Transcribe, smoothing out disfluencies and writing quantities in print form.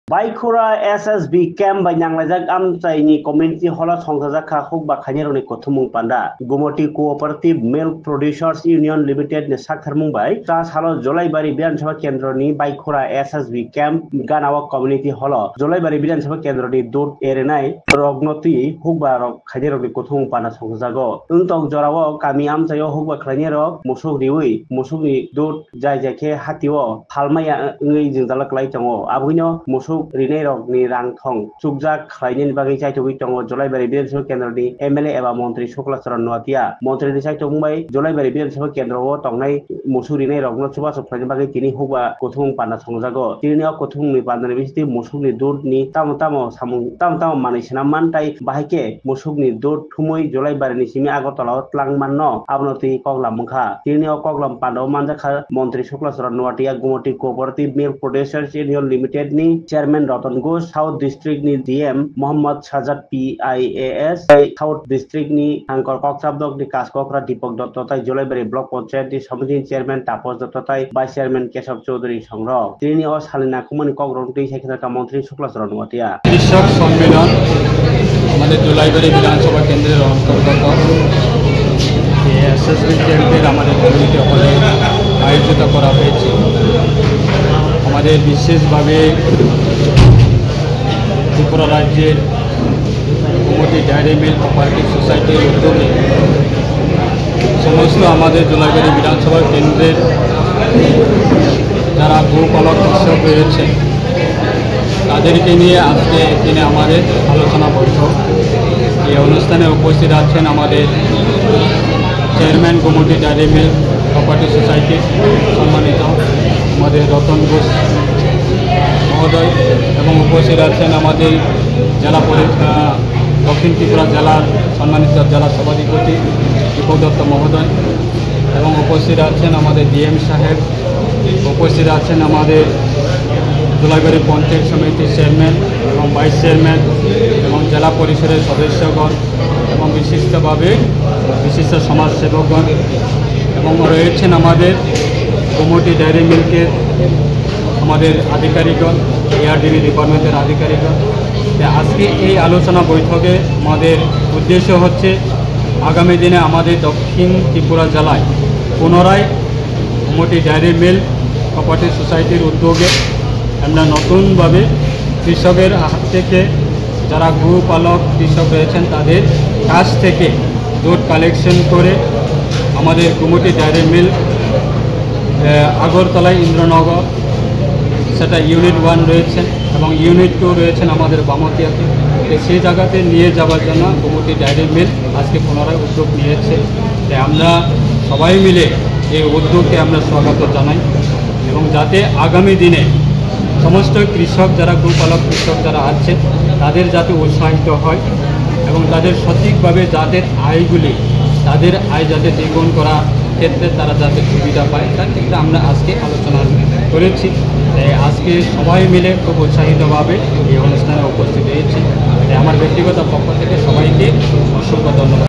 Baikura SSB camp by Yanglajak Amchaini community hola Songzaka Huk Bakhanironi Kotumung Panda, Gumoti Cooperative Milk Producers Union Limited Nesakar Mumbai, Trans Halo Jolai Bari Bian Sava Kendroni, Baikura SSB camp Ganawa community hola, Jolai Bari Bian Sava Kendroni, Dut Erenai, Rognoti, Hukba Khadironi Kotumung Panda Songzago, Untong Jorawa, Kami Amchayo Hukba Klanero, Musuk Riwi, Musuki Dut Jajake Hatio, Halmaya Jinzalak Laitango, Abuino, Musuk Rene Rok ni Rang Thong, Chukjak Khainin Bagi Chai Togi Tongo, Jolai Bari Bian Sava Kendroni, MLA Eva Montri Shukla Saran Noatia, Montri Chai Tongbai, Jolai Bari Bian Sava Kendro, Tongai, Musuri Rok, not Subas of Bagi Tini Huba, Kotung Panda Songzago, Tini Kotung ni Pandanivisi, Musuni Dur ni Tamotamo, Samu, Tamtam Manishana Mantai, Bahike, Musugni Dur, Tumui, Jolai Bari Nisimi Agotala, Tlangmano, Abnoti Koglam Mukha, Tini Koglam Pando Manjaka, Montri Shukla Saran Noatia, Gumoti Cooperative Milk Producers Union Limited ni, Chairman Ratan Ghosh, South District ni DM, Muhammad Shazad PIAS, South District ni Angkor Koksabdok ni Kaskokra Dipok Dottotai, Jolai Bari Block Panchayat ni Samiti Chairman Tapos Dottotai, Vice Chairman Keshav Chaudhary Songrok, Tini Os Halina Kumani Kogrongti Sekretary Montri Shukla Saran Noatia। কৃষক সম্মেলন আমাদের জোলাইবাড়ি বিধানসভা কেন্দ্রের অন্তর্গত SSB ক্যাম্পের আমাদের community হলে আয়োজিত করা হয়েছে। আমাদের বিশেষভাবে ত্রিপুরা রাজ্যের গুমটি ডায়েরি মিল্ক কোঅপারেটিভ সোসাইটির উদ্যোগে সমস্ত আমাদের জোলাইবাড়ি বিধানসভা কেন্দ্রের যারা গোপালক কৃষক রয়েছে তাদেরকে নিয়ে আজকে দিনে আমাদের আলোচনা বৈঠক। এই অনুষ্ঠানে উপস্থিত আছেন আমাদের চেয়ারম্যান গুমটি ডায়েরি মিল্ক কোঅপারেটিভ সোসাইটির সম্মানিত আমাদের রতন ঘোষ মহোদয় এবং উপস্থিত আছেন আমাদের জেলা দক্ষিণ ত্রিপুরা জেলার সম্মানিত জেলা সভাধিপতি দীপক দত্ত মহোদয় এবং উপস্থিত আছেন আমাদের ডিএম সাহেব, উপস্থিত আছেন আমাদের জোলাইবাড়ি পঞ্চায়েত সমিতির চেয়ারম্যান এবং ভাইস চেয়ারম্যান এবং জেলা পরিষদের সদস্যগণ এবং বিশিষ্টভাবে বিশিষ্ট সমাজসেবকগণ এবং রয়েছেন আমাদের গুমটি ডায়েরি মিল্কের আমাদের আধিকারিকগণ, এআরডিবি ডিপার্টমেন্টের আধিকারিকগণ। আজকে এই আলোচনা বৈঠকে আমাদের উদ্দেশ্য হচ্ছে আগামী দিনে আমাদের দক্ষিণ ত্রিপুরা জেলায় পুনরায় গুমটি ডায়েরি মিল্ক কোঅপারেটিভ সোসাইটির উদ্যোগে আমরা নতুনভাবে কৃষকের হাত থেকে যারা গোপালক কৃষক রয়েছেন তাদের কাছ থেকে দুধ কালেকশন করে আমাদের গুমটি ডায়েরি মিল্ক আগরতলায় ইন্দ্রনগর সেটা ইউনিট 1 রয়েছেন এবং ইউনিট 2 রয়েছেন আমাদের বামতিয়াতে। সেই জায়গাতে নিয়ে যাওয়ার জন্য গুমটি ডায়েরি মিল্ক আজকে পুনরায় উদ্যোগ নিয়েছে। আমরা সবাই মিলে এই উদ্যোগকে আমরা স্বাগত জানাই এবং যাতে আগামী দিনে সমস্ত কৃষক যারা গোপালক কৃষক যারা আছে তাদের যাতে উৎসাহিত হয় এবং তাদের সঠিকভাবে যাদের তাদের আয় যাতে দ্বিগুণ করার ক্ষেত্রে তারা যাতে সুবিধা পায় তার ক্ষেত্রে আমরা আজকে আলোচনা করেছি। আজকে সবাই মিলে খুব উৎসাহিতভাবে এই অনুষ্ঠানে উপস্থিত হয়েছি। আমার ব্যক্তিগত পক্ষ থেকে সবাইকে অসংখ্য ধন্যবাদ।